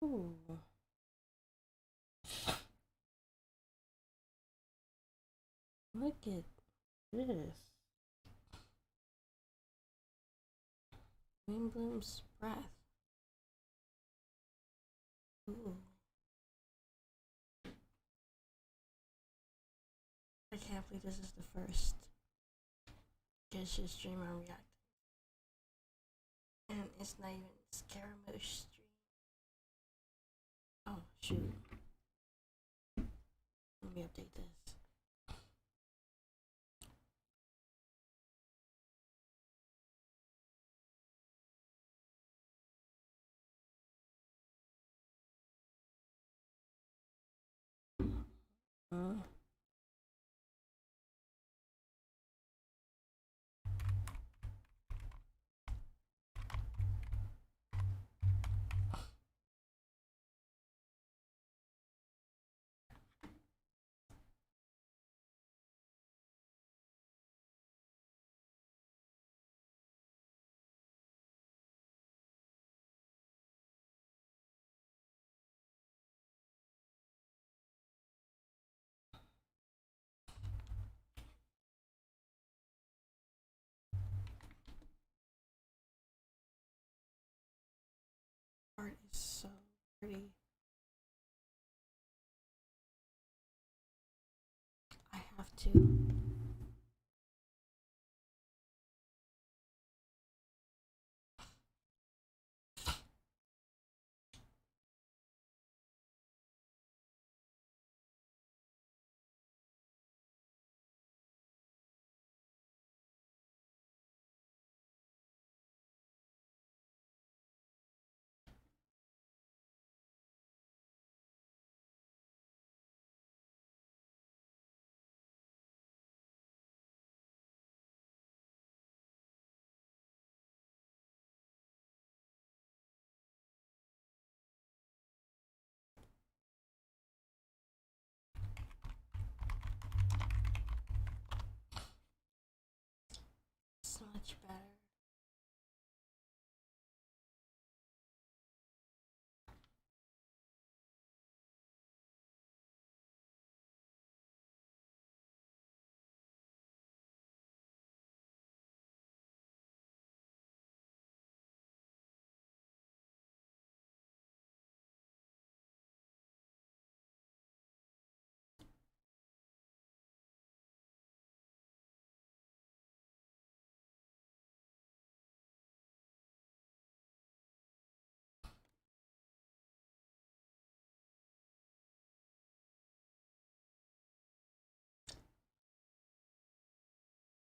Ooh. Look at this. Windbloom's breath. Ooh. I can't believe this is the first genshin stream I'm reacting. And it's not even Scaramouche stream. Oh, shoot. Let me update this. Uh. Art is so pretty. I have to. So much better.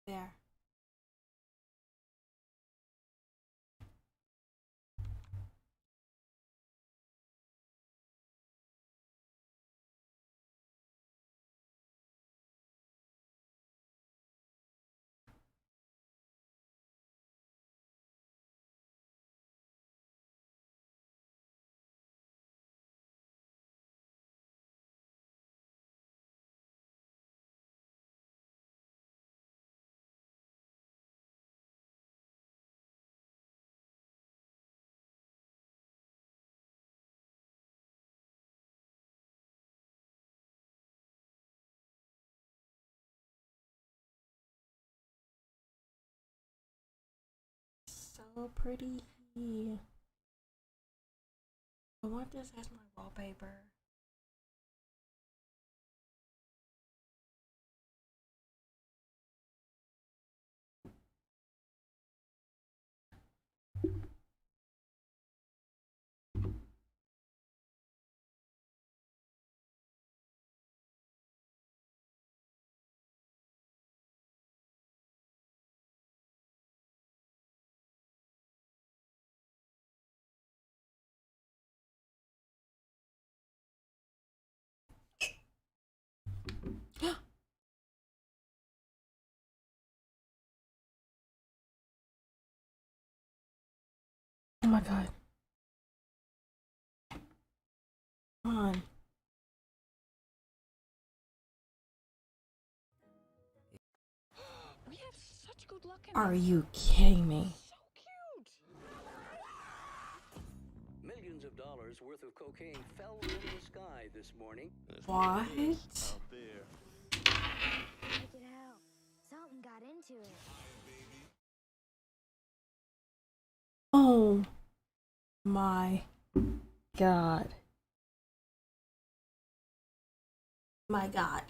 There. So pretty. I want this as my wallpaper. Oh my god. Come on. We have such good luck in Are this. you kidding me? So cute. Millions of dollars worth of cocaine fell from the sky this morning. What? Out there. Check it out. Something got into it. Oh my god. My god.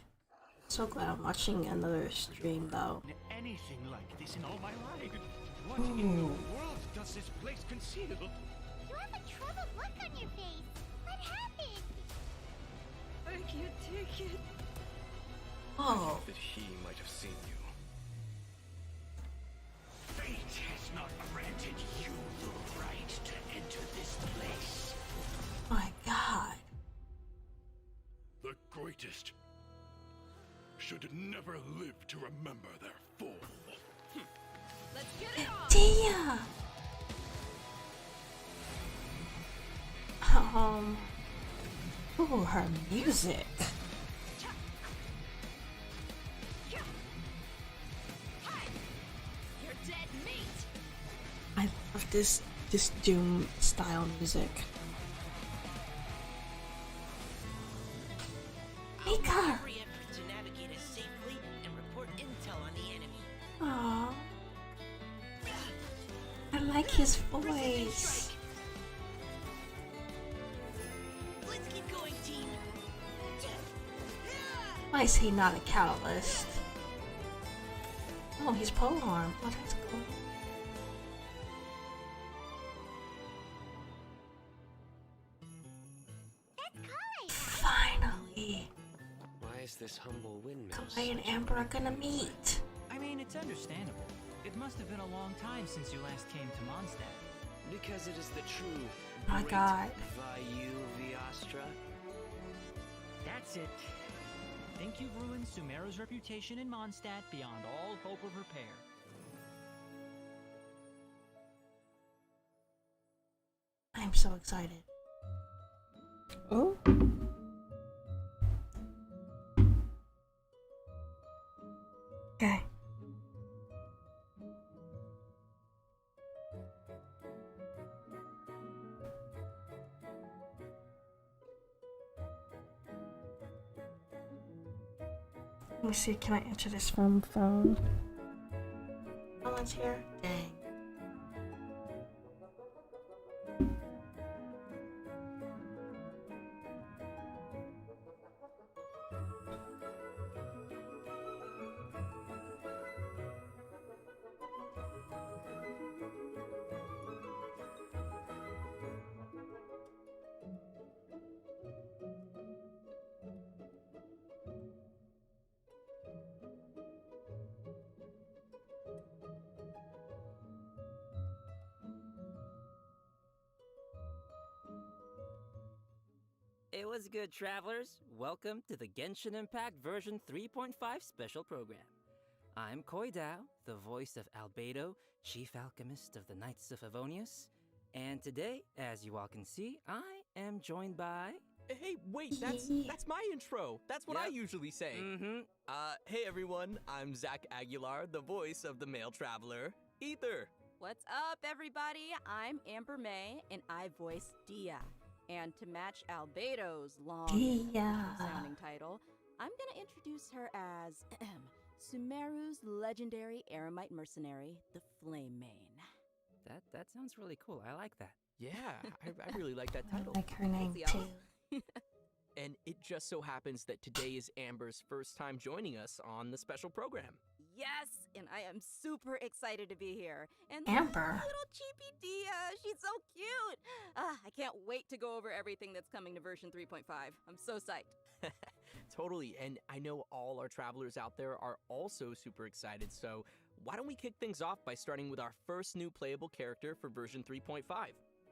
So glad I'm watching another stream though. Anything like this in all my life. What in the world does this place conceal? You have a troubled look on your face. What happened? I can't take it. Oh. That he might have seen you. Fate has not granted you the right to enter this place. My god. The greatest should never live to remember their fall. Let's get it on. Dia. Ooh, her music. You're dead meat. I love this Doom style music. Mika. Every effort to navigate us safely and report intel on the enemy. Aww. I like his voice. Let's keep going, team. Why is he not a catalyst? Oh, he's polearm. Oh, that's cool. That's Kai. Finally, Why is this humble windmill? Kai and Amber are gonna meet. I mean, it's understandable. It must have been a long time since you last came to Mondstadt. Because it is the true. My great god. Vayu Viastra. That's it. Think you've ruined Sumeru's reputation in Mondstadt beyond all hope of repair. I'm so excited. Oh. Okay. Let me see, can I enter this from phone? Volunteer? Dang. It was good, travelers. Welcome to the Genshin Impact version 3.5 special program. I'm Koidao, the voice of Albedo, chief alchemist of the Knights of Favonius. And today, as you all can see, I am joined by... Hey, wait, that's my intro. That's what I Yep. usually say. Hey everyone, I'm Zach Aguilar, the voice of the male traveler, Ether. What's up, everybody? I'm Amber May, and I voice Dia. And to match Albedo's long Dia. sounding title, I'm gonna introduce her as Sumeru's legendary Aramite mercenary, the Flame Mane. That sounds really cool. I like that. Yeah, I really like that I title. like her name Thanks, y'all. too. And it just so happens that today is Amber's first time joining us on the special program. Yes, and I am super excited to be here. And Amber. little cheapy Dia, she's so cute. I can't wait to go over everything that's coming to version 3.5. I'm so psyched. Totally, and I know all our travelers out there are also super excited, so why don't we kick things off by starting with our first new playable character for version 3.5,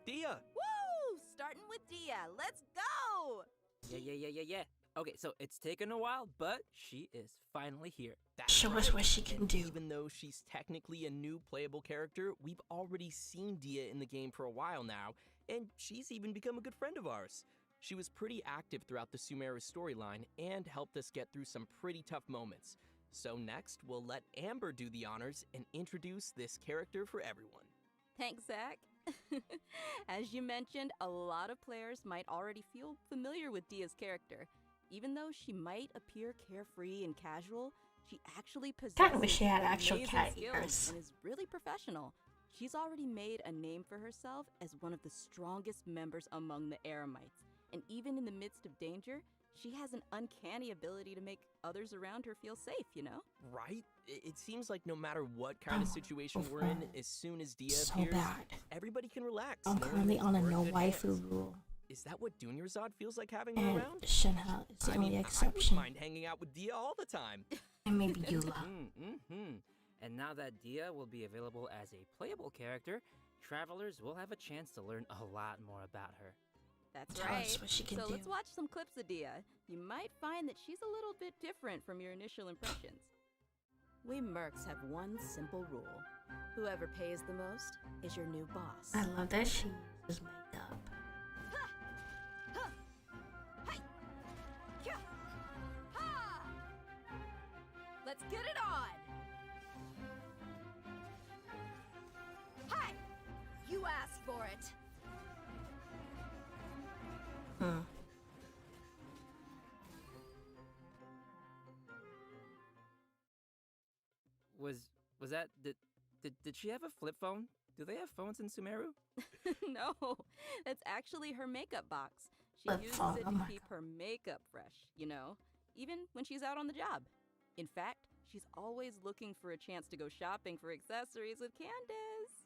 Dia! Woo! Starting with Dia. Let's go! Yeah. Okay, so it's taken a while, but she is finally here. That's Show us what she can And do. Even though she's technically a new playable character, we've already seen Dia in the game for a while now, and she's even become a good friend of ours. She was pretty active throughout the Sumeru storyline and helped us get through some pretty tough moments. So next, we'll let Amber do the honors and introduce this character for everyone. Thanks, Zach. As you mentioned, a lot of players might already feel familiar with Dia's character. Even though she might appear carefree and casual, she actually Kinda wish possesses she had actual amazing cat skills ears. and is really professional. She's already made a name for herself as one of the strongest members among the Eremites. And even in the midst of danger, she has an uncanny ability to make others around her feel safe, you know? Right? It seems like no matter what kind of situation we're in, as soon as Dia So appears, bad. everybody can relax. I'm knowing currently that on a we're in no good waifu hands. rule. Is that what Dunyarzad feels like having her And around? Shinha is the I only mean, exception. I wouldn't mind hanging out with Dia all the time. And maybe Eula. And now that Dia will be available as a playable character, travelers will have a chance to learn a lot more about her. That's Tell right. us what she can so do. let's watch some clips of Dia. You might find that she's a little bit different from your initial impressions. We mercs have one simple rule. Whoever pays the most is your new boss. I love that she uses makeup. Let's get it on! Hi! You asked for it! Hmm. Was that did she have a flip phone? Do they have phones in Sumeru? No, that's actually her makeup box. She Flip uses phone, it oh to my keep her makeup fresh, you know, even when she's out on the job. In fact, she's always looking for a chance to go shopping for accessories with Candace.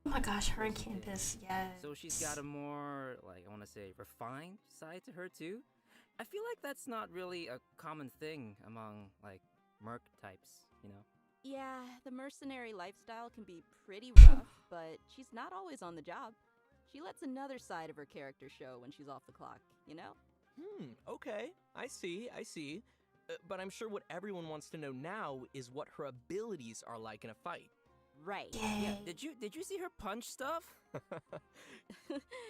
Oh my gosh, her and Candace, yes. So she's got a more, like, I want to say, refined side to her too? I feel like that's not really a common thing among, like, merc types, you know? Yeah, the mercenary lifestyle can be pretty rough, but she's not always on the job. She lets another side of her character show when she's off the clock, you know? Okay. I see. But I'm sure what everyone wants to know now is what her abilities are like in a fight. Right. Yay. Did you see her punch stuff?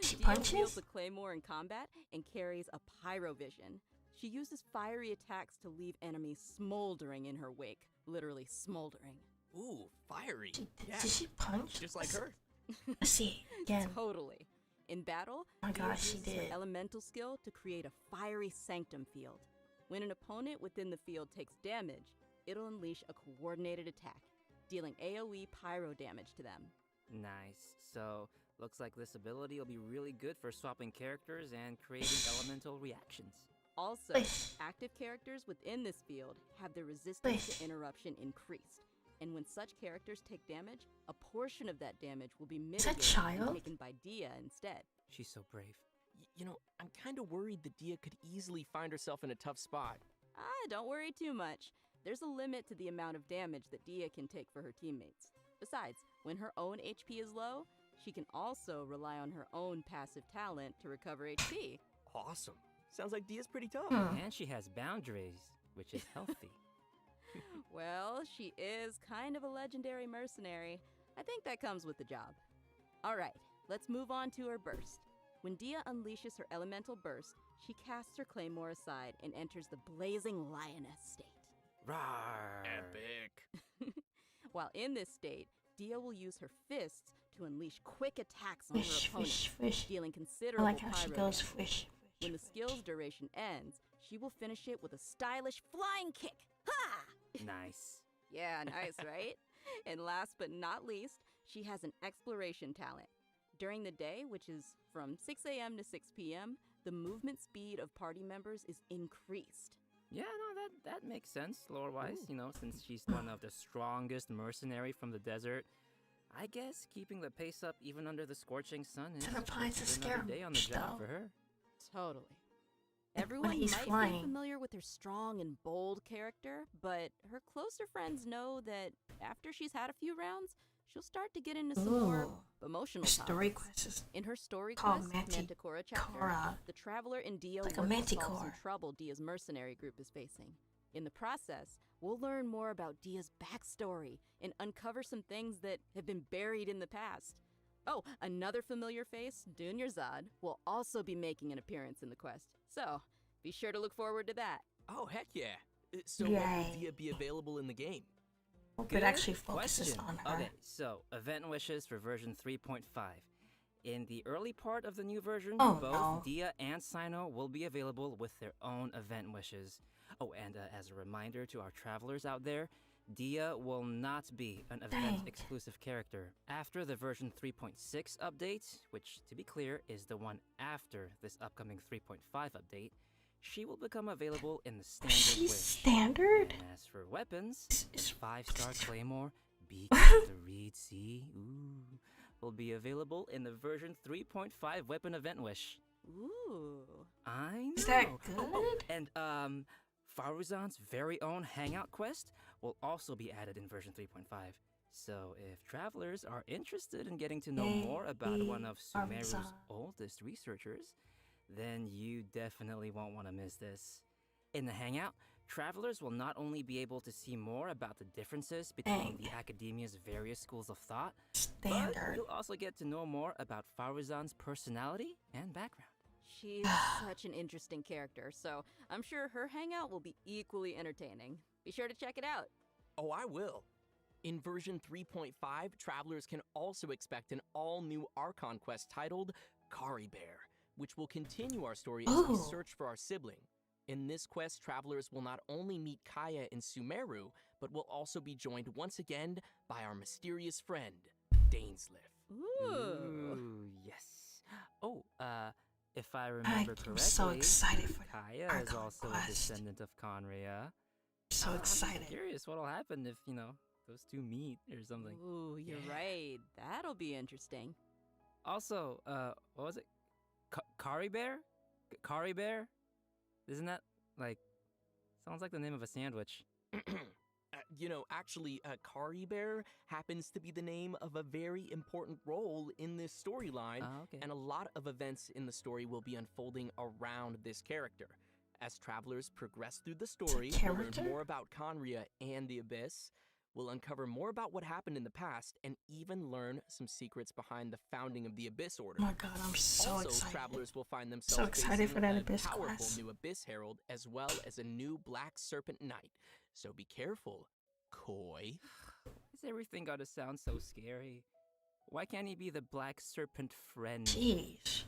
She Dia punches? wields a claymore in combat and carries a pyrovision. She uses fiery attacks to leave enemies smoldering in her wake, literally smoldering. Ooh, fiery. Yeah, Did she punch? just like her. Let's see again. Totally. In battle, Oh my Dia gosh, she uses her did. elemental skill to create a fiery sanctum field. When an opponent within the field takes damage, it'll unleash a coordinated attack, dealing AoE pyro damage to them. Nice. So, looks like this ability will be really good for swapping characters and creating elemental reactions. Also, Wait. active characters within this field have their resistance Wait. to interruption increased. And when such characters take damage, a portion of that damage will be that mitigated and child? taken by Dia instead. She's so brave. You know, I'm kind of worried that Dia could easily find herself in a tough spot. Don't worry too much. There's a limit to the amount of damage that Dia can take for her teammates. Besides, when her own HP is low, she can also rely on her own passive talent to recover HP. Awesome. Sounds like Dia's pretty tough. And she has boundaries, which is healthy. Well, she is kind of a legendary mercenary. I think that comes with the job. Alright, let's move on to her burst. When Dia unleashes her elemental burst, she casts her claymore aside and enters the blazing lioness state. Rawr. Epic. While in this state, Dia will use her fists to unleash quick attacks on her Fish, opponent, fish, fish. dealing I considerable like how she pyro goes damage. fish. When the skill's duration ends, she will finish it with a stylish flying kick. Ha! Nice. Yeah, nice, right? And last but not least, she has an exploration talent. During the day, which is from 6 a.m. to 6 p.m., the movement speed of party members is increased. Yeah, no, that makes sense, lore-wise, you know, since she's one of the strongest mercenary from the desert. I guess keeping the pace up even under the scorching sun is That applies to just another day on the Scaramouche, job though. for her. Totally. When Everyone he's might be flying. familiar with her strong and bold character, but her closer friends know that after she's had a few rounds, she'll start to get into some more Ooh. emotional Her story topics. quest is In her story called quest, Manticora chapter, Manticora. the traveler and Dia Like a work to solve some manticore. trouble Dia's mercenary group is facing. In the process, we'll learn more about Dia's backstory and uncover some things that have been buried in the past. Oh, another familiar face, Dunyarzad, will also be making an appearance in the quest. So, be sure to look forward to that. Oh, heck yeah. So when will Yay. Dia be available in the game? Hope Good it actually focuses question. on her. Okay, so event wishes for version 3.5. In the early part of the new version, Oh, both no. Dia and Sino will be available with their own event wishes. Oh, and as a reminder to our travelers out there, Dia will not be an event-exclusive character. After the version 3.6 update, which, to be clear, is the one after this upcoming 3.5 update, she will become available in the standard She's wish. standard? And as for weapons, the Is- 5-star Claymore, Beacon of the Reed Sea, will be available in the version 3.5 weapon event wish. Ooh. I know. Is that Oh, good? and Faruzan's very own Hangout quest will also be added in version 3.5. So if travelers are interested in getting to know more about one of Sumeru's Faruzan. oldest researchers, then you definitely won't want to miss this. In the Hangout, travelers will not only be able to see more about the differences between Dang. the academia's various schools of thought, but Standard. you'll also get to know more about Faruzan's personality and background. She's such an interesting character, so I'm sure her hangout will be equally entertaining. Be sure to check it out. Oh, I will. In version 3.5, travelers can also expect an all-new Archon quest titled Kari Bear, which will continue our story as we Ooh. search for our sibling. In this quest, travelers will not only meet Kaya and Sumeru, but will also be joined once again by our mysterious friend, Dainsliff. Ooh. Yes. Oh, if I remember correctly, I'm so excited for Kaya is Archon also a quest. descendant of Conria. So I'm excited. just curious what'll happen if, those two meet or something. Ooh, you're right. That'll be interesting. Also, what was it? Kari Bear? Kari Bear? Isn't that, sounds like the name of a sandwich. Actually, Kari Bear happens to be the name of a very important role in this storyline, Oh, okay. and a lot of events in the story will be unfolding around this character. As travelers progress through the story, we'll learn character? more about Conria and the Abyss. We'll uncover more about what happened in the past, and even learn some secrets behind the founding of the Abyss Order. Oh my god, I'm so Also, excited. travelers will find So themselves excited facing for that a Abyss powerful class. new Abyss Herald, as well as a new Black Serpent Knight. So be careful, Koi. Is everything gotta sound so scary? Why can't he be the Black Serpent friend? Jeez.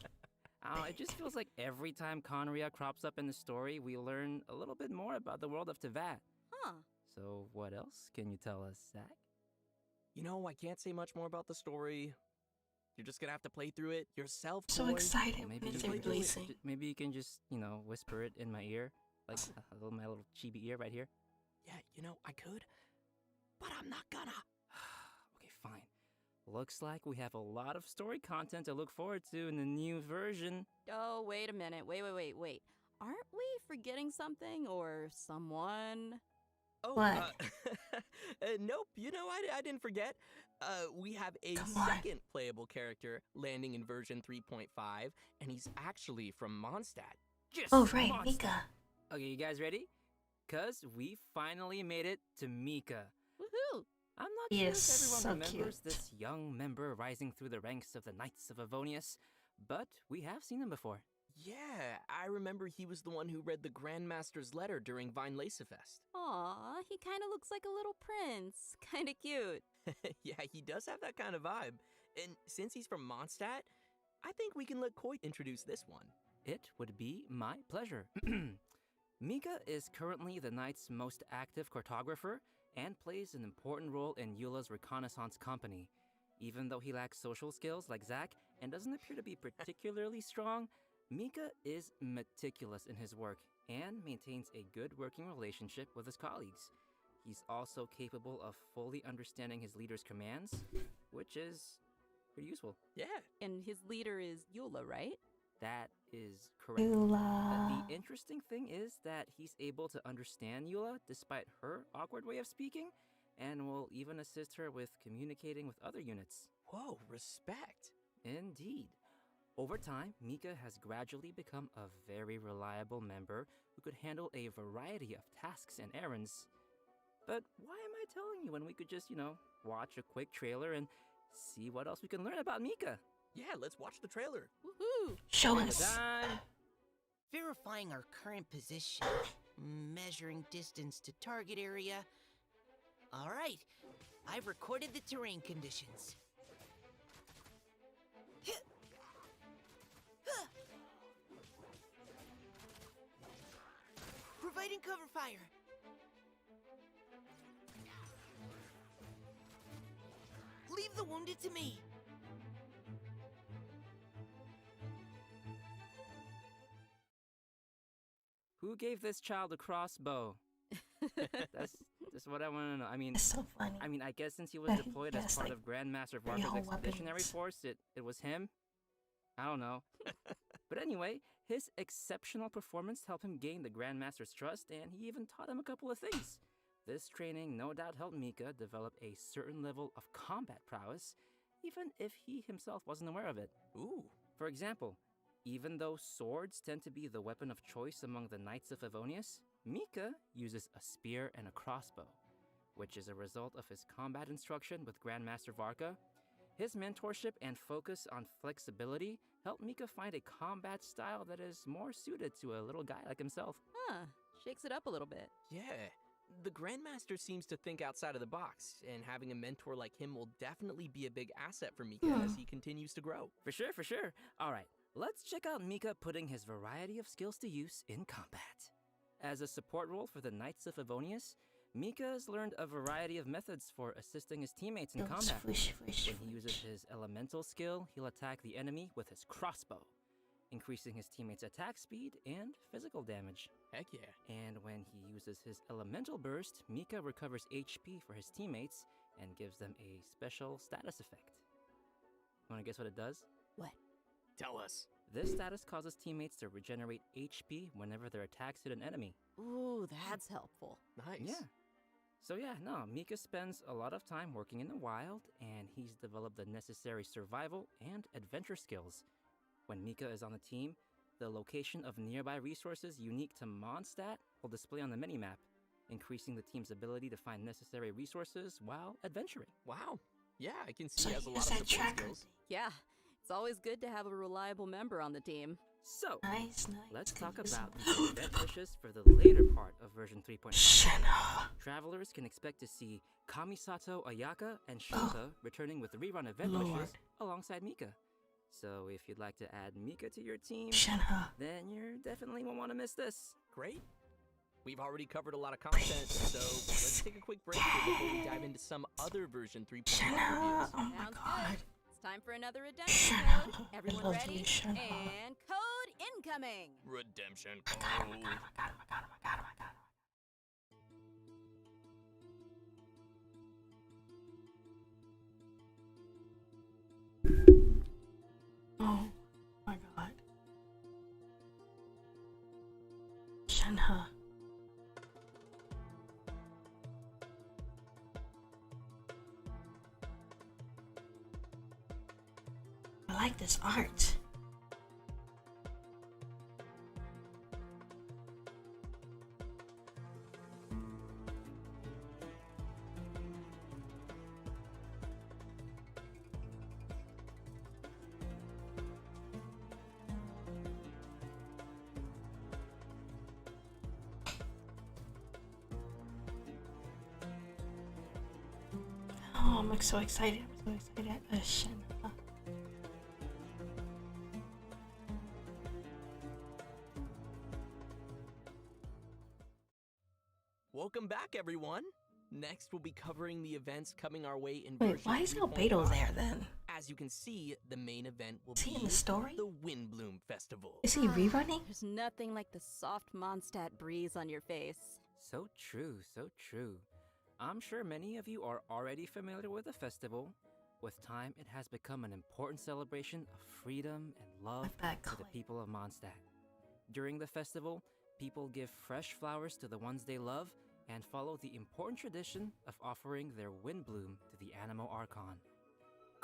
It just feels like every time Conria crops up in the story, we learn a little bit more about the world of Tevat. Huh. So what else can you tell us, Zach? I can't say much more about the story. You're just gonna have to play through it yourself, So Koi. excited Maybe when it's you can releasing. maybe you can just, whisper it in my ear, like my little chibi ear right here. Yeah, I could, but I'm not gonna. Okay, fine. Looks like we have a lot of story content to look forward to in the new version. Oh, wait a minute. Wait. Aren't we forgetting something or someone? Oh, What? nope. I didn't forget. We have a Come on. second playable character landing in version 3.5, and he's actually from Mondstadt. Just Oh right, monster. Mika. Okay, you guys ready? 'Cause we finally made it to Mika. Woohoo! I'm not He sure is if everyone so remembers cute. this young member rising through the ranks of the Knights of Avonius, but we have seen him before. Yeah, I remember he was the one who read the Grandmaster's letter during Vine Lacefest. Aw, he kind of looks like a little prince. Kind of cute. Yeah, he does have that kind of vibe. And since he's from Mondstadt, I think we can let Koi introduce this one. It would be my pleasure. Mika is currently the Knight's most active cartographer and plays an important role in Eula's reconnaissance company. Even though he lacks social skills like Zack and doesn't appear to be particularly strong, Mika is meticulous in his work and maintains a good working relationship with his colleagues. He's also capable of fully understanding his leader's commands, which is pretty useful. Yeah. And his leader is Eula, right? That is correct. Eula. The interesting thing is that he's able to understand Eula despite her awkward way of speaking, and will even assist her with communicating with other units. Whoa, respect. Indeed. Over time, Mika has gradually become a very reliable member who could handle a variety of tasks and errands. But why am I telling you when we could just, watch a quick trailer and see what else we can learn about Mika? Yeah, let's watch the trailer. Woohoo! Show Trailer us. time! Verifying our current position. Measuring distance to target area. Alright, I've recorded the terrain conditions. Providing cover fire. Leave the wounded to me. Who gave this child a crossbow? That's what I want to know. I mean, It's so funny. I guess since he was That he deployed as has, part like, of Grandmaster 3 Varka's whole expeditionary weapons. force, it was him. I don't know. But anyway, his exceptional performance helped him gain the Grandmaster's trust, and he even taught him a couple of things. This training no doubt helped Mika develop a certain level of combat prowess, even if he himself wasn't aware of it. Ooh. For example, even though swords tend to be the weapon of choice among the Knights of Favonius, Mika uses a spear and a crossbow, which is a result of his combat instruction with Grandmaster Varka. His mentorship and focus on flexibility helped Mika find a combat style that is more suited to a little guy like himself. Huh, shakes it up a little bit. Yeah. The Grandmaster seems to think outside of the box, and having a mentor like him will definitely be a big asset for Mika as he continues to grow. For sure, for sure. All right, let's check out Mika putting his variety of skills to use in combat. As a support role for the Knights of Favonius, Mika has learned a variety of methods for assisting his teammates in combat. When he uses his elemental skill, he'll attack the enemy with his crossbow, increasing his teammates' attack speed and physical damage. Heck yeah. And when he uses his elemental burst, Mika recovers HP for his teammates and gives them a special status effect. Wanna guess what it does? What? Tell us. This status causes teammates to regenerate HP whenever their attacks hit an enemy. Ooh, that's helpful. Nice. Yeah. So yeah, no, Mika spends a lot of time working in the wild, and he's developed the necessary survival and adventure skills. When Mika is on the team, the location of nearby resources unique to Mondstadt will display on the minimap, increasing the team's ability to find necessary resources while adventuring. Wow. Yeah, I can see So he has a he lot has of that support tracker. skills. Yeah, it's always good to have a reliable member on the team. So, Nice. let's Could talk use about some- the event wishes for the later part of version 3.5. Shenna. Travelers can expect to see Kamisato Ayaka and Shunta returning with rerun event Lord. wishes alongside Mika. So if you'd like to add Mika to your team, Shenna. then you definitely won't want to miss this. Great. We've already covered a lot of content, so let's take a quick break here before we dive into some other version 3.5 Shenna. reviews. Oh my Sounds god. good. It's time for another redemption Shenna. code. I Everyone love ready? you, Shenna. And code incoming. Redemption I got him. Oh my god. Shenhe. I like this art. Oh, I'm so excited. I'm so excited. Shenhe. Welcome back, everyone. Next, we'll be covering the events coming our way in Wait, version why is 3.5. Albedo there then? As you can see, the main event will Is he be in the story? the Windbloom Festival. Is he rerunning? There's nothing like the soft Mondstadt breeze on your face. So true, so true. I'm sure many of you are already familiar with the festival. With time, it has become an important celebration of freedom and love bet to the Chloe. people of Mondstadt. During the festival, people give fresh flowers to the ones they love and follow the important tradition of offering their Windbloom to the Animo Archon.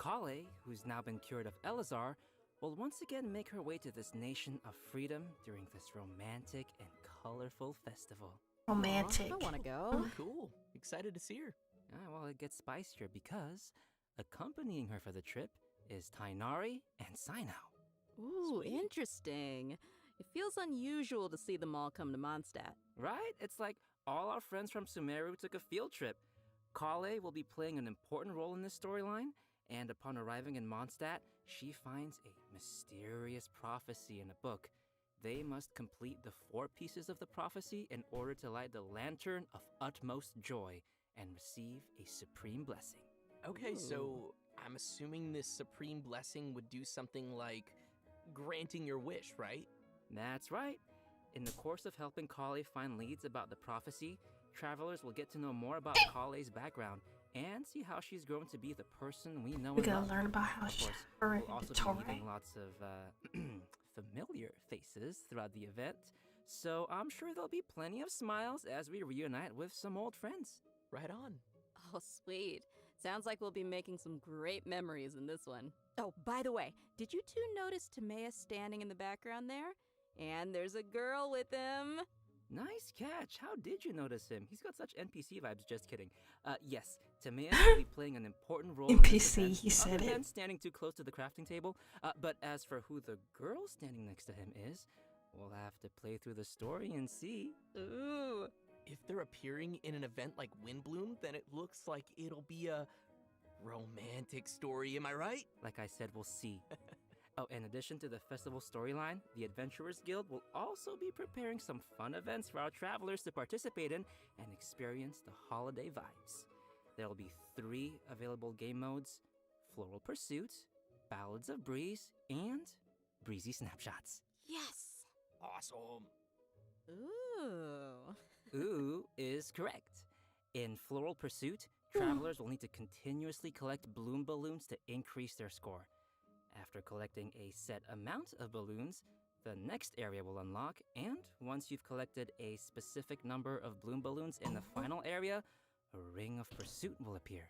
Kale, who's now been cured of Elazar, will once again make her way to this nation of freedom during this romantic and colorful festival. Romantic. I want to go. Cool. Excited to see her. Well, it gets spicier because accompanying her for the trip is Tainari and Sinao. Ooh, interesting. It feels unusual to see them all come to Mondstadt. Right? It's like all our friends from Sumeru took a field trip. Kale will be playing an important role in this storyline, and upon arriving in Mondstadt, she finds a mysterious prophecy in a book. They must complete the 4 pieces of the prophecy in order to light the lantern of utmost joy and receive a supreme blessing. Okay, Ooh. so I'm assuming this supreme blessing would do something like granting your wish, right? That's right. In the course of helping Kale find leads about the prophecy, travelers will get to know more about Kale's background and see how she's grown to be the person we know We and gotta love. learn about how Of she course, her we'll also Torai. be meeting lots of familiar faces throughout the event, so I'm sure there'll be plenty of smiles as we reunite with some old friends. Right on. Oh, sweet. Sounds like we'll be making some great memories in this one. Oh, by the way, did you two notice Tamea standing in the background there? And there's a girl with him. Nice catch. How did you notice him? He's got such NPC vibes. Just kidding. Yes, Tamea will be playing an important role in this NPC, event, he said other it. than standing too close to the crafting table. But as for who the girl standing next to him is, we'll have to play through the story and see. Ooh. If they're appearing in an event like Windbloom, then it looks like it'll be a romantic story, am I right? Like I said, we'll see. Oh, in addition to the festival storyline, the Adventurers Guild will also be preparing some fun events for our travelers to participate in and experience the holiday vibes. There will be 3 available game modes: Floral Pursuit, Ballads of Breeze, and Breezy Snapshots. Yes. Awesome. Ooh. Ooh is correct. In Floral Pursuit, travelers will need to continuously collect bloom balloons to increase their score. After collecting a set amount of balloons, the next area will unlock, and once you've collected a specific number of bloom balloons in the final area, a ring of pursuit will appear.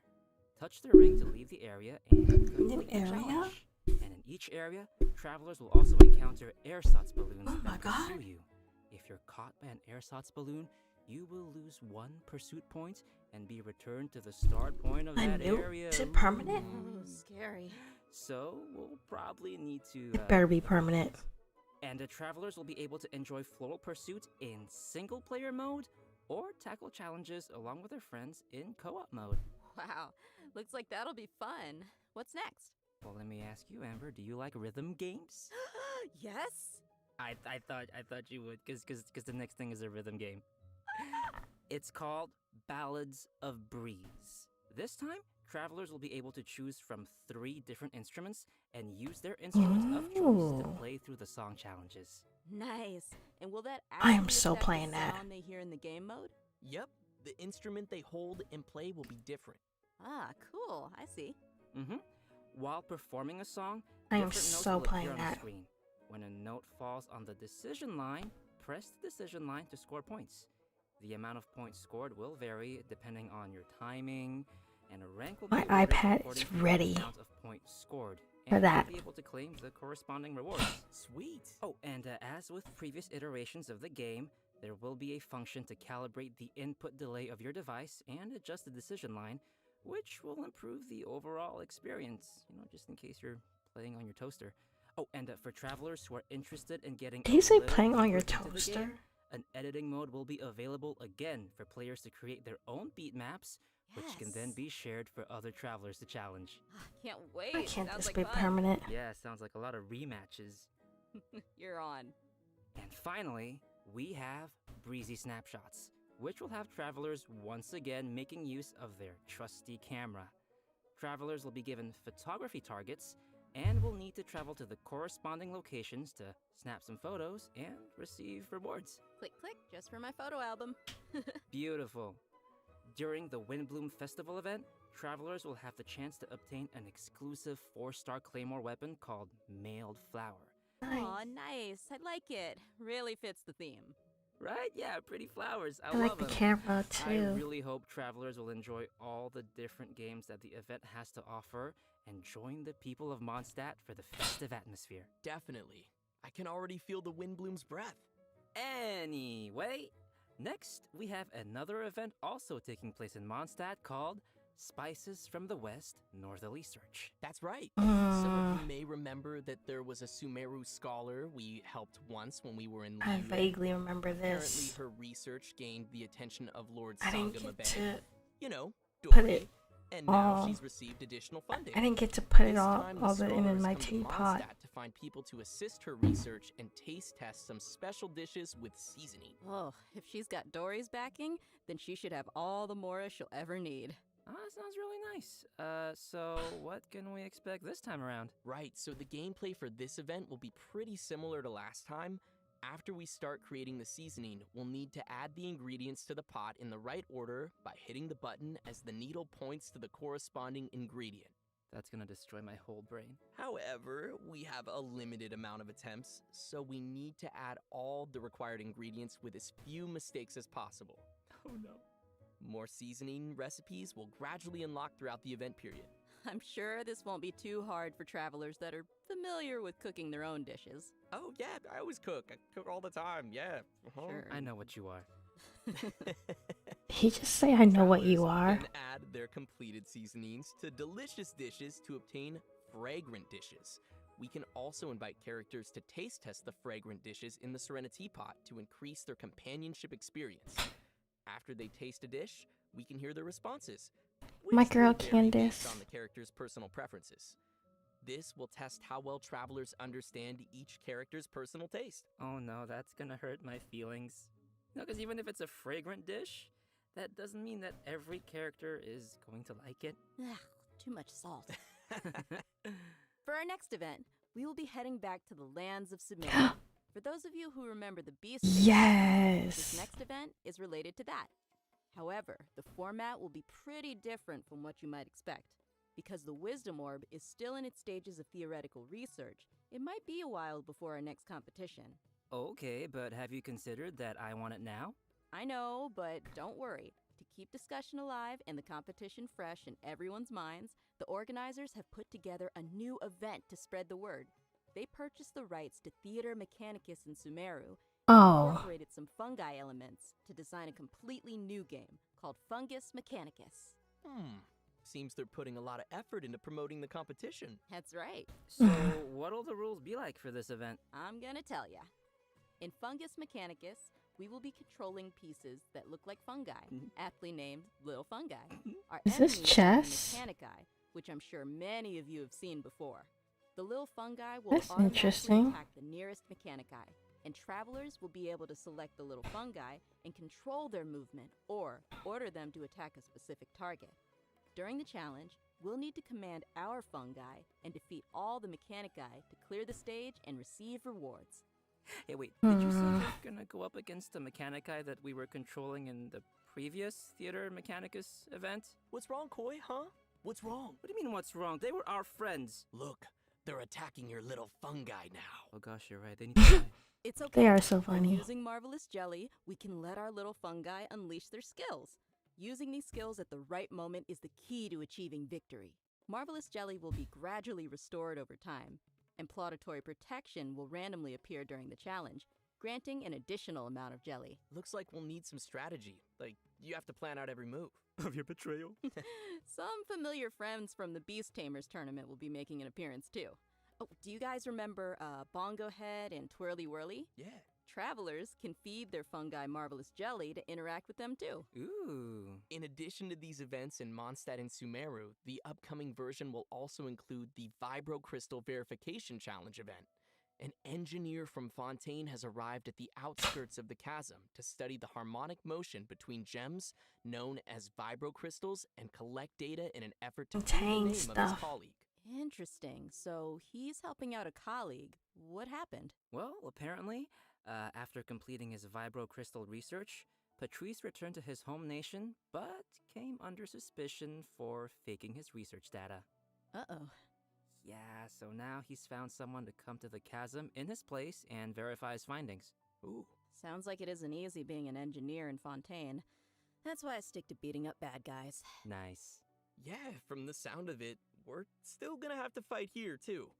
Touch the ring to leave the area and complete the area? challenge. And in each area, travelers will also encounter ersatz balloons Oh my that God. pursue you. If you're caught by an ersatz balloon, you will lose 1 pursuit point and be returned to the start point of I that knew. area. Is it permanent? Oh, scary. So we'll probably need to. It better be permanent. And the travelers will be able to enjoy Floral Pursuit in single-player mode or tackle challenges along with their friends in co-op mode. Wow. Looks like that'll be fun. What's next? Well, let me ask you, Amber, do you like rhythm games? Yes. I thought you would, cause the next thing is a rhythm game. It's called Ballads of Breeze. This time, travelers will be able to choose from 3 different instruments and use their instruments of choice to Ooh. play through the song challenges. Nice. And will that I am actually so affect playing the that. sound they hear in the game mode? Yep, the instrument they hold and play will be different. Ah, cool. I see. Mm-hmm. While performing a song, I am different notes so will appear playing on that. the screen. When a note falls on the decision line, press the decision line to score points. The amount of points scored will vary depending on your timing, and a rank will My be awarded iPad according is to the ready amount of points scored, for and that. you'll be able to claim the corresponding rewards. Sweet. Oh, and as with previous iterations of the game, there will be a function to calibrate the input delay of your device and adjust the decision line, which will improve the overall experience, just in case you're playing on your toaster. Oh, and for travelers who are interested in getting Did you a say little playing on your deeper into the toaster? game, an editing mode will be available again for players to create their own beat maps, which can then Yes. be shared for other travelers to challenge. Ah, can't wait. Why can't Sounds this like be fun. permanent? Yeah, sounds like a lot of rematches. You're on. And finally, we have Breezy Snapshots, which will have travelers once again making use of their trusty camera. Travelers will be given photography targets and will need to travel to the corresponding locations to snap some photos and receive rewards. Click, click, just for my photo album. Beautiful. During the Windbloom Festival event, travelers will have the chance to obtain an exclusive 4-star Claymore weapon called Mailed Flower. Aw, nice. I like it. Really fits the theme. Right? Yeah, pretty flowers. I I like love the them. camera I too. really hope travelers will enjoy all the different games that the event has to offer and join the people of Mondstadt for the festive atmosphere. Definitely. I can already feel the Windbloom's breath. Anyway, next we have another event also taking place in Mondstadt called Spices from the West Northerly Search. That's right. Some of Mm, you may remember that there was a Sumeru scholar we helped once when we were in I Liyue. vaguely remember Apparently, this. her research gained the attention of Lord I didn't Sangam get Abe. to. You know, put story, it and now all. she's received additional funding. I didn't get to put it This all time, of the it in scholars my come to teapot. Mondstadt to find people to assist her research and taste test some special dishes with seasoning. Oh, if she's got Dory's backing, then she should have all the Mora she'll ever need. That sounds really nice. So what can we expect this time around? Right, so the gameplay for this event will be pretty similar to last time. After we start creating the seasoning, we'll need to add the ingredients to the pot in the right order by hitting the button as the needle points to the corresponding ingredient. That's gonna destroy my whole brain. However, we have a limited amount of attempts, so we need to add all the required ingredients with as few mistakes as possible. Oh no. More seasoning recipes will gradually unlock throughout the event period. I'm sure this won't be too hard for travelers that are familiar with cooking their own dishes. Oh yeah, I always cook. I cook all the time, yeah. Sure. I know what you are. He just say I know what you Travelers are. Then add their completed seasonings to delicious dishes to obtain fragrant dishes. We can also invite characters to taste test the fragrant dishes in the Serenity Pot to increase their companionship experience. After they taste a dish, we can hear their responses. My which girl will vary based Candace. on the character's personal preferences. This will test how well travelers understand each character's personal taste. Oh no, that's gonna hurt my feelings. No, because even if it's a fragrant dish, that doesn't mean that every character is going to like it. Ugh, too much salt. For our next event, we will be heading back to the lands of Sumeru. For those of you who remember the Beast Race, this Yes. next event is related to that. However, the format will be pretty different from what you might expect. Because the Wisdom Orb is still in its stages of theoretical research, it might be a while before our next competition. Okay, but have you considered that I want it now? I know, but don't worry. To keep discussion alive and the competition fresh in everyone's minds, the organizers have put together a new event to spread the word. They purchased the rights to Theater Mechanicus in Sumeru and Oh. incorporated some fungi elements to design a completely new game called Fungus Mechanicus. Seems they're putting a lot of effort into promoting the competition. That's right. So, what'll the rules be like for this event? I'm gonna tell ya. In Fungus Mechanicus, we will be controlling pieces that look like fungi, aptly named little fungi. Our Is this enemies are the chess? Mechanici, which I'm sure many of you have seen before. The little fungi will That's automatically interesting. attack the nearest Mechanici, and travelers will be able to select the little fungi and control their movement or order them to attack a specific target. During the challenge, we'll need to command our fungi and defeat all the Mechanici to clear the stage and receive rewards. Hey, wait, did you say we're gonna go up against the Mechanici that we were controlling in the previous Theater Mechanicus event? What's wrong, Koi, huh? What's wrong? What do you mean, what's wrong? They were our friends. Look, they're attacking your little fungi now. Oh gosh, you're right. They need to die. It's okay. They are so By funny. using Marvelous Jelly, we can let our little fungi unleash their skills. Using these skills at the right moment is the key to achieving victory. Marvelous Jelly will be gradually restored over time, and Plauditory Protection will randomly appear during the challenge, granting an additional amount of jelly. Looks like we'll need some strategy. Like, you have to plan out every move. Of your betrayal. Some familiar friends from the Beast Tamers tournament will be making an appearance too. Oh, do you guys remember Bongo Head and Twirly Whirly? Yeah. Travelers can feed their fungi Marvelous Jelly to interact with them too. Ooh. In addition to these events in Mondstadt and Sumeru, the upcoming version will also include the Vibro Crystal Verification Challenge event. An engineer from Fontaine has arrived at the outskirts of the chasm to study the harmonic motion between gems known as vibro crystals and collect data in an effort to prove the Fontaine name of stuff. his colleague. Interesting. So he's helping out a colleague. What happened? Well, apparently, after completing his vibro crystal research, Patrice returned to his home nation, but came under suspicion for faking his research data. Uh-oh. Yeah, so now he's found someone to come to the chasm in his place and verify his findings. Ooh. Sounds like it isn't easy being an engineer in Fontaine. That's why I stick to beating up bad guys. Nice. Yeah, from the sound of it, we're still gonna have to fight here, too.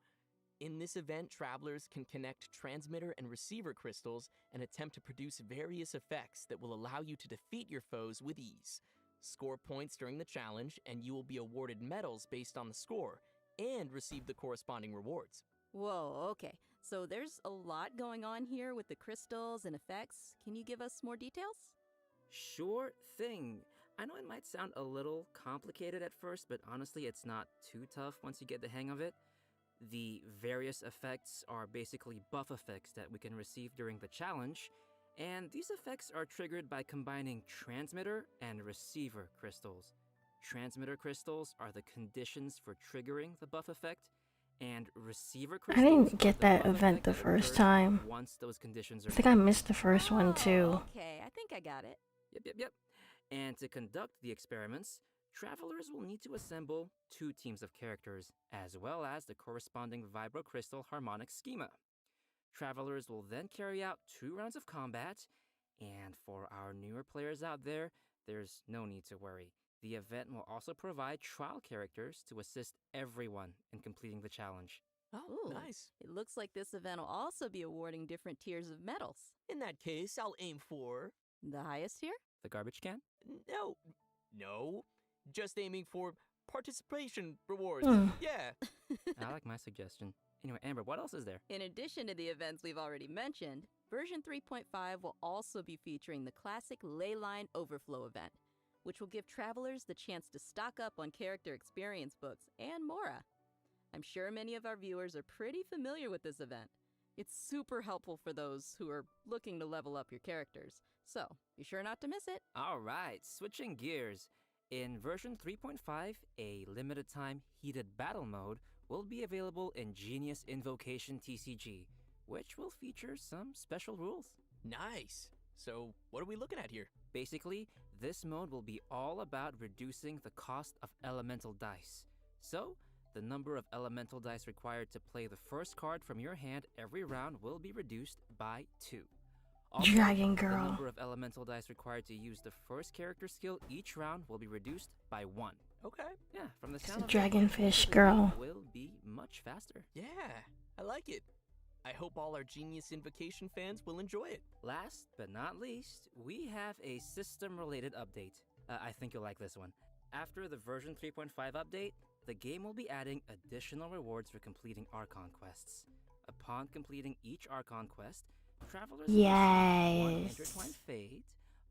In this event, travelers can connect transmitter and receiver crystals and attempt to produce various effects that will allow you to defeat your foes with ease. Score points during the challenge, and you will be awarded medals based on the score, and receive the corresponding rewards. Whoa, okay. So there's a lot going on here with the crystals and effects. Can you give us more details? Sure thing. I know it might sound a little complicated at first, but honestly, it's not too tough once you get the hang of it. The various effects are basically buff effects that we can receive during the challenge, and these effects are triggered by combining transmitter and receiver crystals. Transmitter crystals are the conditions for triggering the buff effect, and receiver I crystals didn't are get the that buff event effect the that first occurs time. once those conditions are I think met. I missed the first one too. Okay, I think I got it. Yep. And to conduct the experiments, travelers will need to assemble 2 teams of characters, as well as the corresponding vibrocrystal harmonic schema. Travelers will then carry out 2 rounds of combat, and for our newer players out there, there's no need to worry. The event will also provide trial characters to assist everyone in completing the challenge. Oh, Ooh, nice. it looks like this event will also be awarding different tiers of medals. In that case, I'll aim for. The highest tier? The garbage can? No. Just aiming for participation rewards. Hmm. Yeah. I like my suggestion. Anyway, Amber, what else is there? In addition to the events we've already mentioned, version 3.5 will also be featuring the classic Leyline Overflow event, which will give travelers the chance to stock up on character experience books and Mora. I'm sure many of our viewers are pretty familiar with this event. It's super helpful for those who are looking to level up your characters, so be sure not to miss it. Alright, switching gears. In version 3.5, a limited time heated battle mode will be available in Genius Invocation TCG, which will feature some special rules. Nice. So, what are we looking at here? Basically, this mode will be all about reducing the cost of elemental dice. So, the number of elemental dice required to play the first card from your hand every round will be reduced by 2. Also, Dragon the Girl. number of elemental dice required to use the first character skill each round will be reduced by 1. Okay. Yeah, from the It's sound a of it, dragonfish this girl. will be much faster. Yeah, I like it. I hope all our Genius Invocation fans will enjoy it. Last but not least, we have a system-related update. I think you'll like this one. After the version 3.5 update, the game will be adding additional rewards for completing Archon quests. Upon completing each Archon quest, travelers will receive 1 Yes. intertwined fate,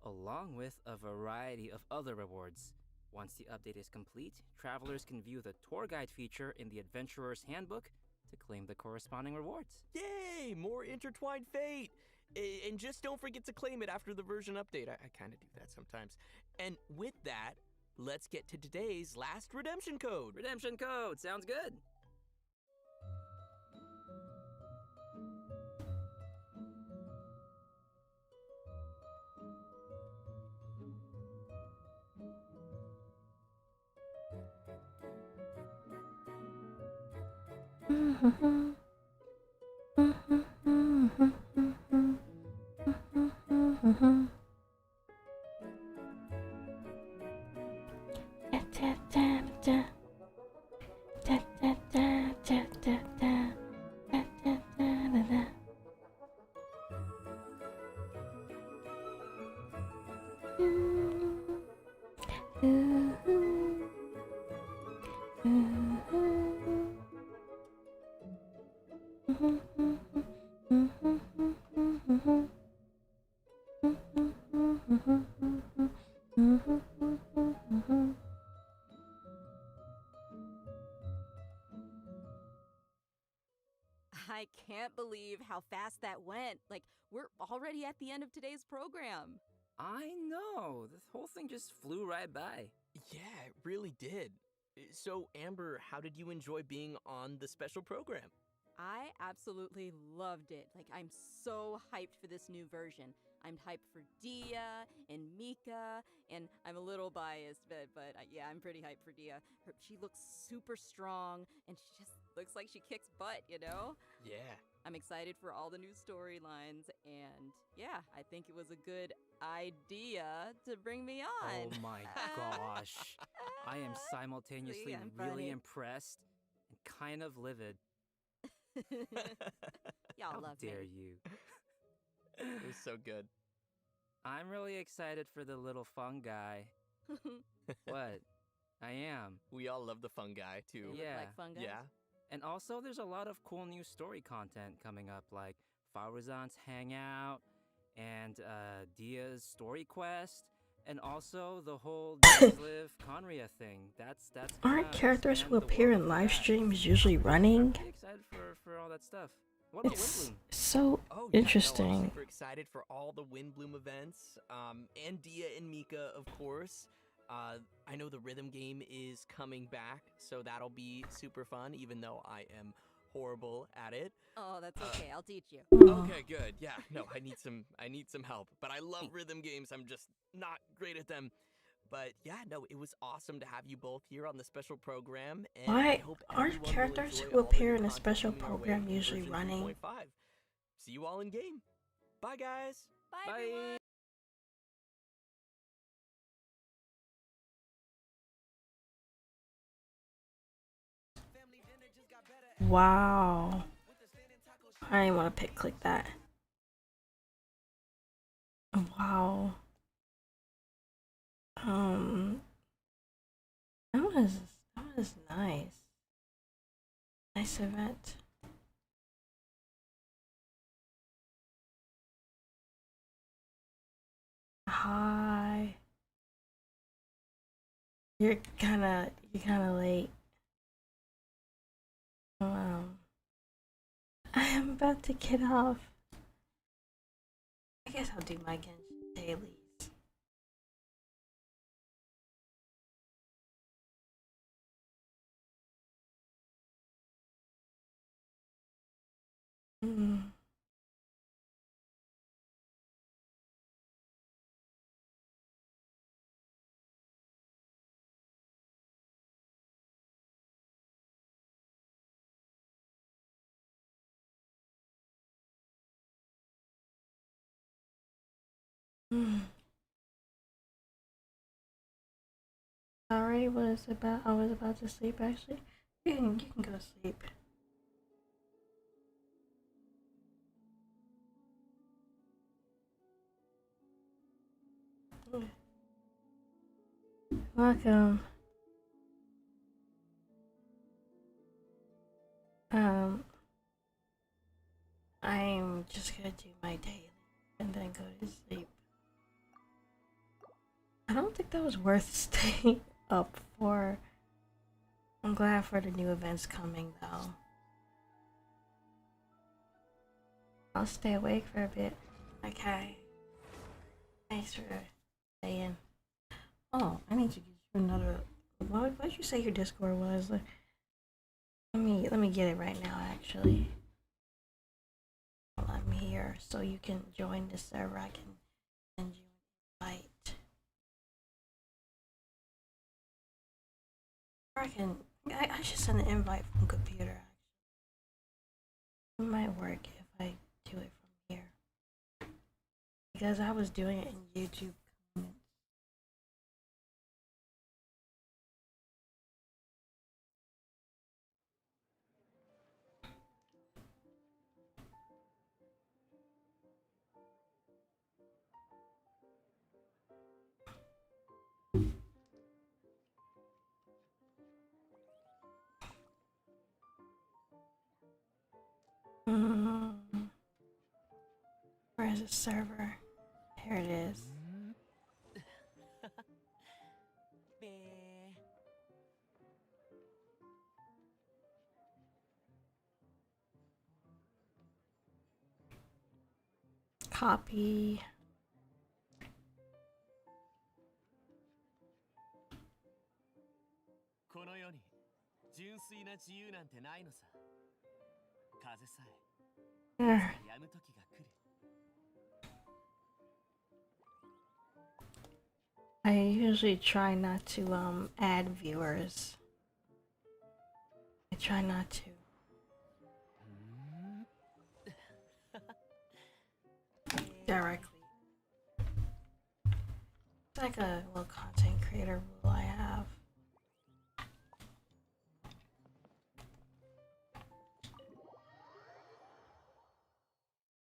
along with a variety of other rewards. Once the update is complete, travelers can view the tour guide feature in the Adventurer's Handbook to claim the corresponding rewards. Yay! More intertwined fate! And just don't forget to claim it after the version update. I kind of do that sometimes. And with that, let's get to today's last redemption code. Redemption code! Sounds good! I can't believe how fast that went. Like, we're already at the end of today's program. I know! The whole thing just flew right by. Yeah, it really did. So, Amber, how did you enjoy being on the special program? I absolutely loved it. Like, I'm so hyped for this new version. I'm hyped for Dia and Mika, and I'm a little biased, but yeah, I'm pretty hyped for Dia. She looks super strong, and she just looks like she kicks butt, you know? Yeah. I'm excited for all the new storylines, and yeah, I think it was a good idea to bring me on. Oh my gosh. I am simultaneously See, I'm really funny. impressed and kind of livid. Y'all How love dare me. you? It was so good. I'm really excited for the little fun guy. What? I am. We all love the fun guy, too. They look Yeah. like fun guys. Yeah. And also, there's a lot of cool new story content coming up, like Faruzan's Hangout and Dia's story quest, And also the whole Days Live Conria thing. That's Aren't gonna characters expand who the appear world in of live that. streams usually I'm running? pretty excited for all that stuff. What about It's Windbloom? so Oh yeah, no, I'm interesting. super excited for all the Windbloom events, and Dia and Mika, of course. I know the rhythm game is coming back, so that'll be super fun, even though I am horrible at it. Oh, that's okay. I'll teach you. Okay, good. Yeah, no, I need some help. But I love rhythm games. I'm just not great at them. But yeah, no, it was awesome to have you both here on the special program, and I Why hope aren't everyone will characters enjoy who all the appear new in a content special coming our way program in usually version running? 3.5. See you all in game. Bye, guys. Bye, everyone. Wow. I didn't want to click that. Wow. That was nice. Nice event. Hi. You're kinda late. I am about to get off. I guess I'll do my Genshin dailies. Mm. Mm. I was about to sleep actually. You can go to sleep. Welcome. I'm just gonna do my daily and then go to sleep. I don't think that was worth staying up for. I'm glad for the new events coming though. I'll stay awake for a bit. Okay. Thanks for staying. Oh, I need to get you another. What did you say your Discord was? Let me get it right now. Actually, I'm here so you can join the server. I can send you an invite. Or I should send an invite from computer. It might work if I do it from here because I was doing it in YouTube comments. Mm. Where is the server? Here it is. Copy. この世に純粋な自由なんてないのさ。風さえ There. 止む時が来る。I usually try not to add viewers. I try not to. Directly. It's like a little content creator rule I have.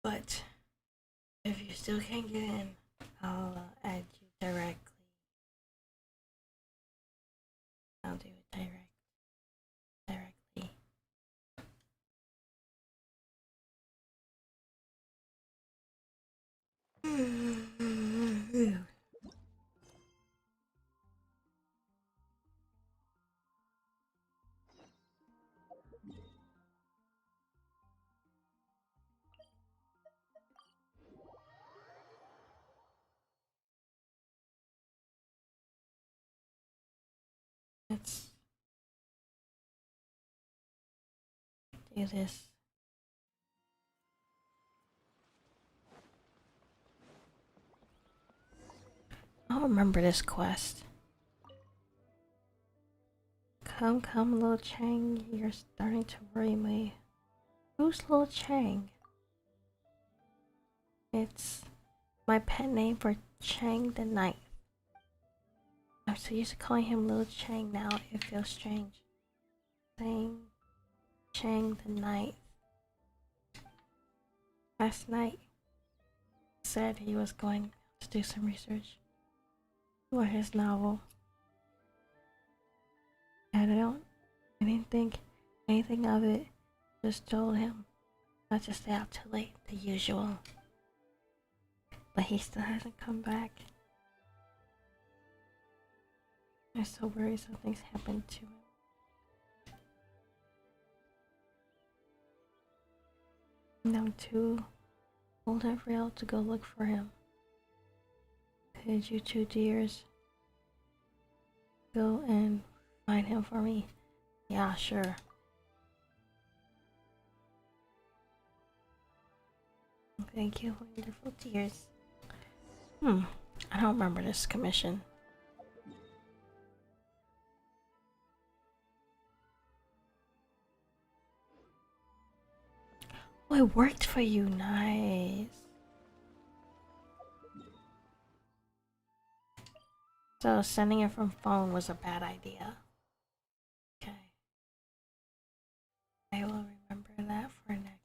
But if you still can't get in, I'll add you directly. I'll do it directly. do this. I don't remember this quest. Come, little Chang. You're starting to worry me. Who's little Chang? It's my pet name for Chang the Ninth. I'm so used to calling him little Chang now, it feels strange. Saying Chang the Ninth. Last night, he said he was going to do some research for his novel. I didn't think anything of it. Just told him not to stay out too late, the usual. But he still hasn't come back. I'm so worried something's happened to him. And I'm too old and frail to go look for him. Could you two dears go and find him for me? Yeah, sure. Thank you, wonderful dears. I don't remember this commission. Oh, it worked for you, nice. So sending it from phone was a bad idea. Okay. I will remember that for next.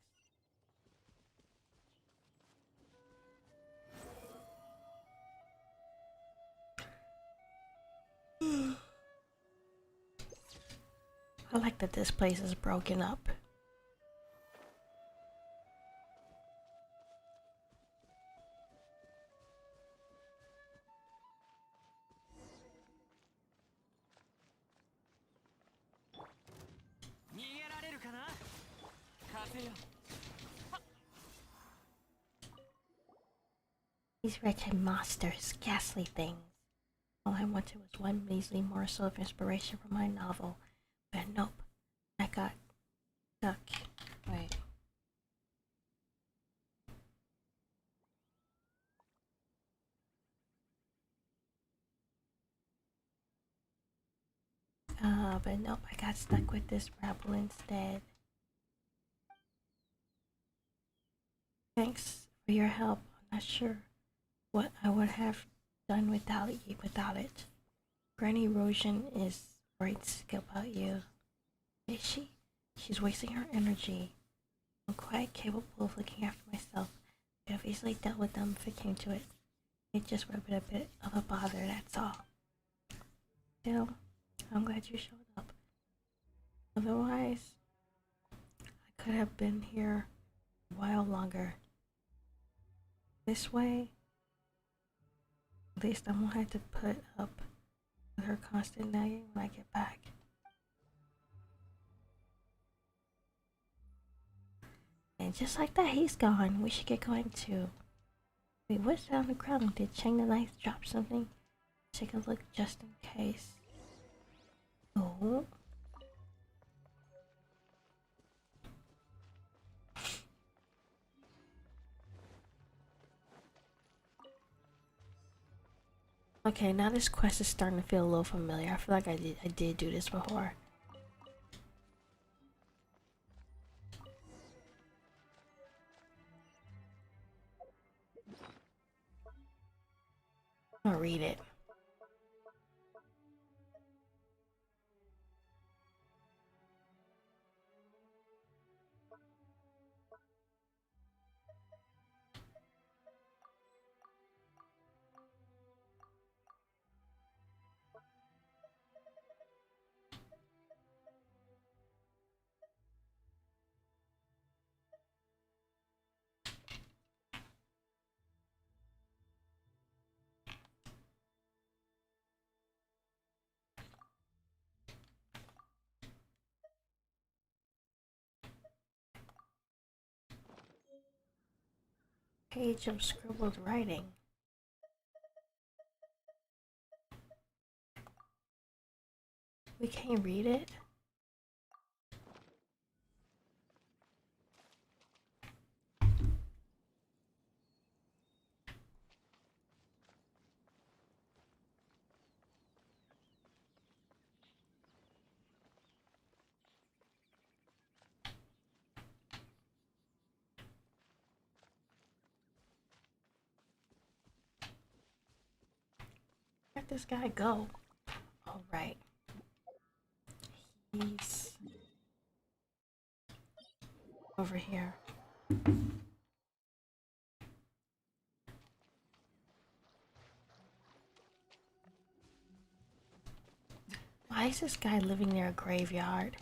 I like that this place is broken up. These wretched monsters, ghastly things. All I wanted was one measly morsel of inspiration for my novel. But nope, I got stuck. Wait. But nope, I got stuck with this rabble instead. Thanks for your help. I'm not sure what I would have done without it. Granny Rosian is worried sick about you. Is she? She's wasting her energy. I'm quite capable of looking after myself. I could have easily dealt with them if it came to it. It just would have been a bit of a bother, that's all. Still, I'm glad you showed up. Otherwise, I could have been here a while longer. This way, at least I won't have to put up with her constant nagging when I get back. And just like that, he's gone. We should get going too. Wait, what's down on the ground? Did Chang the Ninth drop something? Take a look just in case. Oh. Okay, now this quest is starting to feel a little familiar. I feel like I did do this before. I'm gonna read it. Page of scribbled writing. We can't read it. Where'd this guy go? All right. He's over here. Why is this guy living near a graveyard?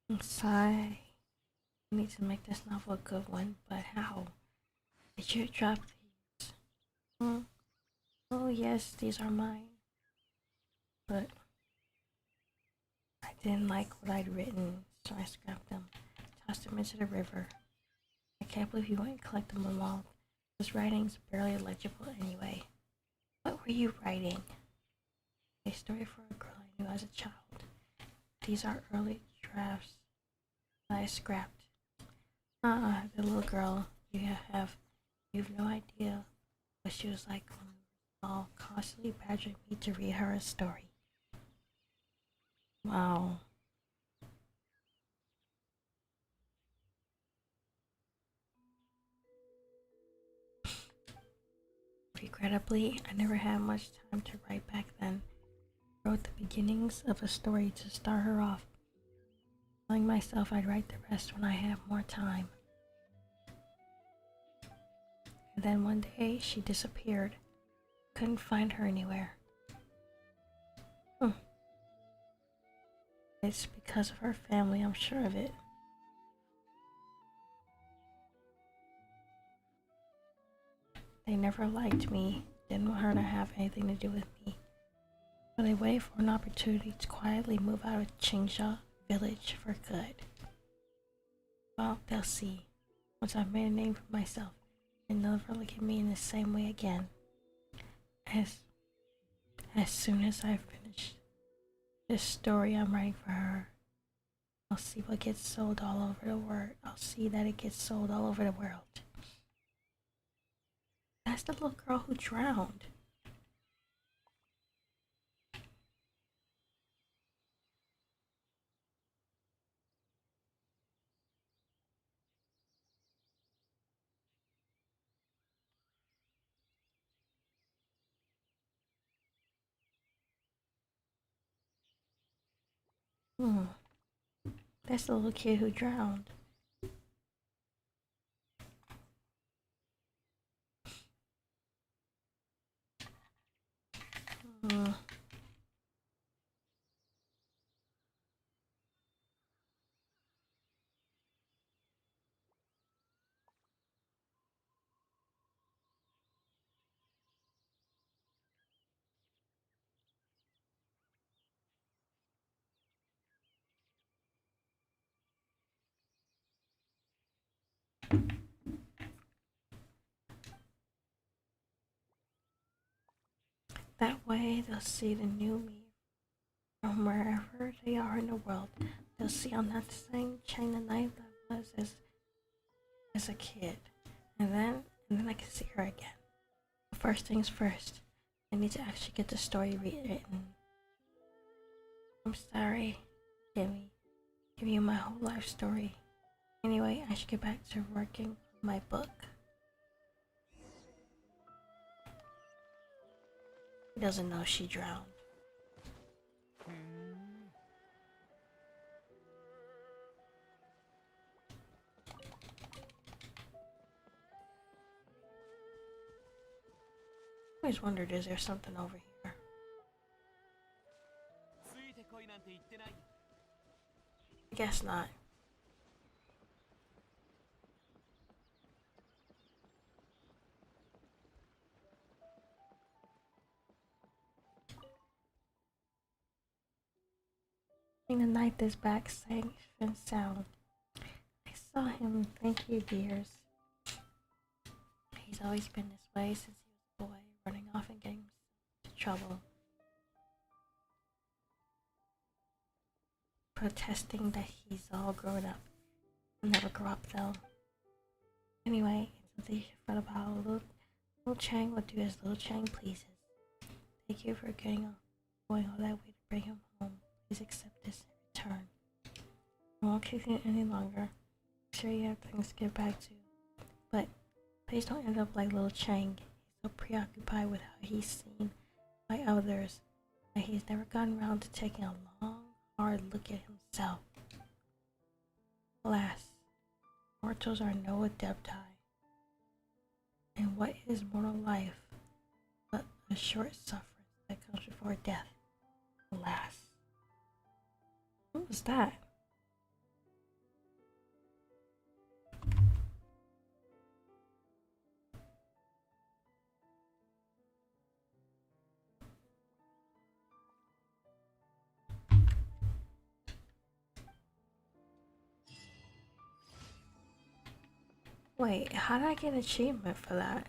I'm sorry. I need to make this novel a good one, but how? Did you drop these? Hmm? Oh yes, these are mine. But I didn't like what I'd written, so I scrapped them, tossed them into the river. I can't believe you went and collected them all. This writing's barely legible anyway. What were you writing? A story for a girl I knew as a child. These are early drafts that I scrapped. The little girl you've no idea what she was like when we were all constantly badgering me to read her a story. Wow. Regrettably, I never had much time to write back then. I wrote the beginnings of a story to start her off, telling myself I'd write the rest when I had more time. And then one day, she disappeared. Couldn't find her anywhere. It's because of her family, I'm sure of it. They never liked me, didn't want her to have anything to do with me. So they waited for an opportunity to quietly move out of Qingxia village for good. Well, they'll see. Once I've made a name for myself, they'll never look at me in the same way again. As soon as I finish this story I'm writing for her, I'll see what gets sold all over the world. I'll see that it gets sold all over the world. That's the little girl who drowned. That's the little kid who drowned. That way, they'll see the new me from wherever they are in the world. They'll see I'm not the same chain of knife that I was as a kid. And then I can see her again. But first things first, I need to actually get the story rewritten. I'm sorry, give you my whole life story. Anyway, I should get back to working on my book. He doesn't know she drowned. I always wondered, is there something over here? I guess not. The night this back safe and sound. I saw him, thank you, dears. He's always been this way since he was a boy, running off and getting into trouble. protesting that he's all grown up. He'll never grow up though. Anyway, something you should fret about. Little Chang will do as Little Chang pleases. Thank you for going all that way to bring him home. Please accept this in return. I won't keep you any longer. I'm sure you have things to get back to. But please don't end up like Little Chang. He's so preoccupied with how he's seen by others that he's never gotten around to taking a long, hard look at himself. Alas, mortals are no adepti. And what is mortal life but a short suffering that comes before death? Alas. What was that? Wait, how did I get an achievement for that?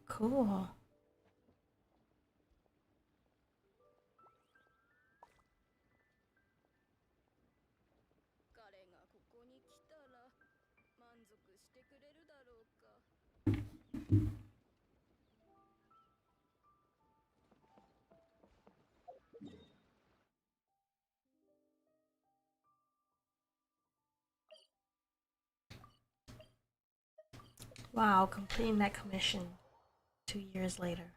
Cool. Wow, completing that commission 2 years later.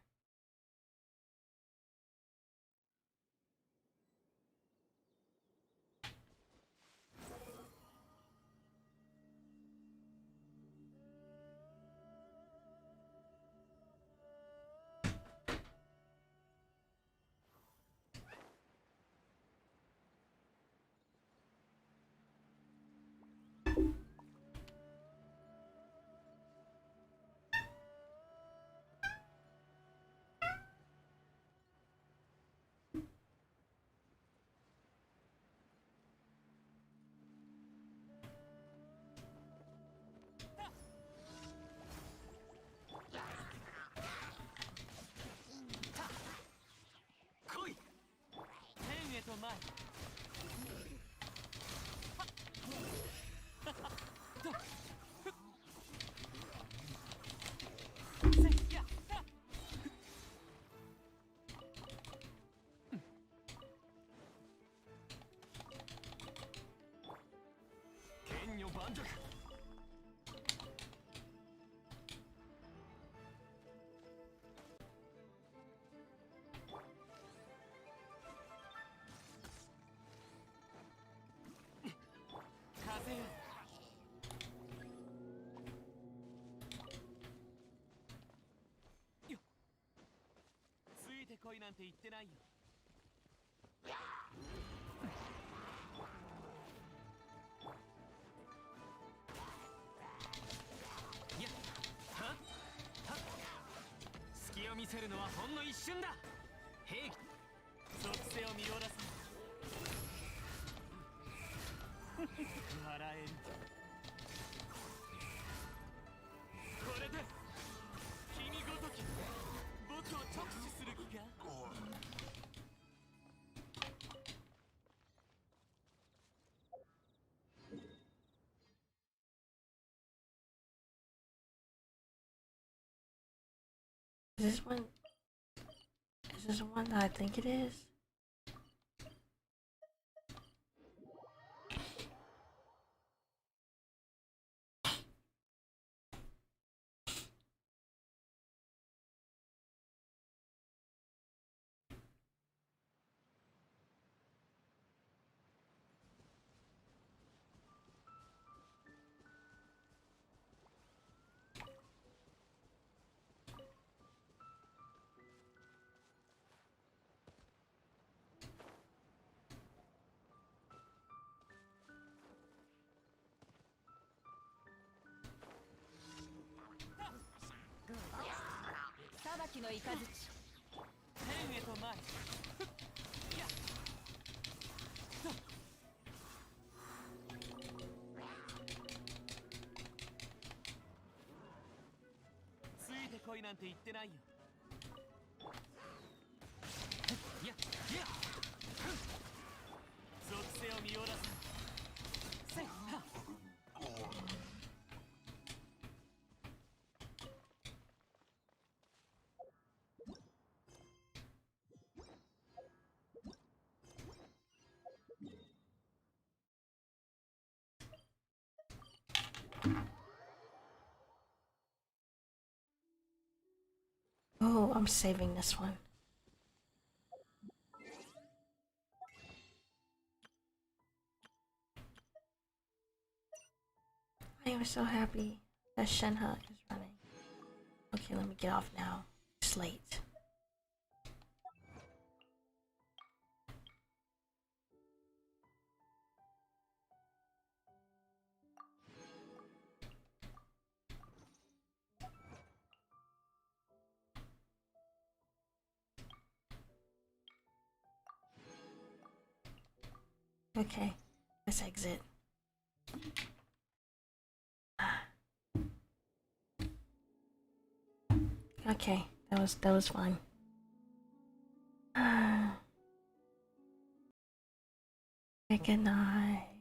Is this one? Is this the one that I think it is? Tsuite koi nante itte nai yo. Yeah. 属性を見下ろすせっは Oh, I'm saving this one. I am so happy that Shenhe is running. Okay, let me get off now. It's late. Okay, let's exit. Okay, that was fine. Good night.